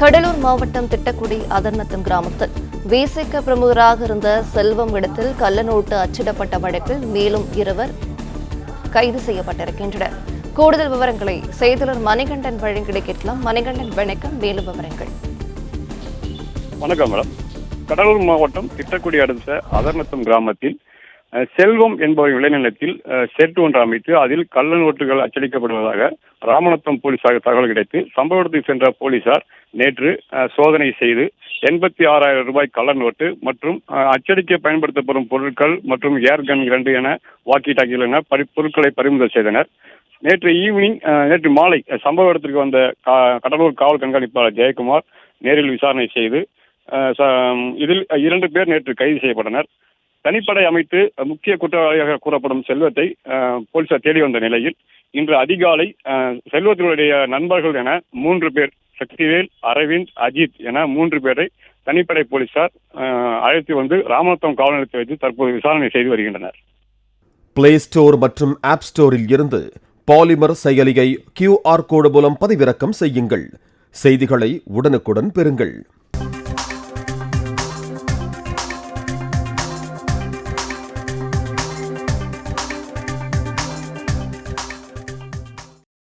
கடலூர் மாவட்டம் திட்டக்குடி அதர்நத்தம் கிராமத்தில் விசிக பிரமுகராக இருந்த செல்வம் இடத்தில் கள்ளநோட்டு அச்சிடப்பட்ட வழக்கில் மேலும் 2 கைது செய்யப்பட்டிருக்கின்றனர். கூடுதல் விவரங்களை செய்தியாளர் மணிகண்டன் வழங்கிட கேட்கலாம். மணிகண்டன், வணக்கம். மேலும் விவரங்கள். வணக்கம் மேடம். கடலூர் மாவட்டம் திட்டக்குடி அடுத்த அதர்நத்தம் கிராமத்தில் செல்வம் என்பவர் விளைநிலத்தில் ஷெட் ஒன்று அமைத்து அதில் கள்ள நோட்டுகள் அச்சடிக்கப்படுவதாக ராமநத்தம் போலீசாருக்கு தகவல் கிடைத்து சம்பவ இடத்துக்கு சென்ற போலீசார் நேற்று சோதனை செய்து 86,000 ரூபாய் கள்ள நோட்டு மற்றும் அச்சடிக்க பயன்படுத்தப்படும் பொருட்கள் மற்றும் ஏர்கன் 2 என வாக்கி டாக்கிகள் என பொருட்களை பறிமுதல் செய்தனர். நேற்று மாலை சம்பவ இடத்திற்கு வந்த கடலூர் காவல் கண்காணிப்பாளர் ஜெயக்குமார் நேரில் விசாரணை செய்து இதில் 2 பேர் நேற்று கைது செய்யப்பட்டனர். தனிப்படை அமைத்து முக்கிய குற்றவாளியாக கூறப்படும் செல்வத்தை போலீசார் தேடி வந்த நிலையில் இன்று அதிகாலை செல்வத்தினுடைய நண்பர்கள் என 3 பேர், சக்திவேல், அரவிந்த், அஜித் என 3 பேரை தனிப்படை போலீசார் அழைத்து வந்து ராமநத்தம் காவல் நிலையத்தில் வைத்து தற்போது விசாரணை செய்து வருகின்றனர். பிளே ஸ்டோர் மற்றும் ஆப் ஸ்டோரில் இருந்து பாலிமர் செயலியை QR கோடு மூலம் பதிவிறக்கம் செய்யுங்கள். செய்திகளை உடனுக்குடன் பெறுங்கள்.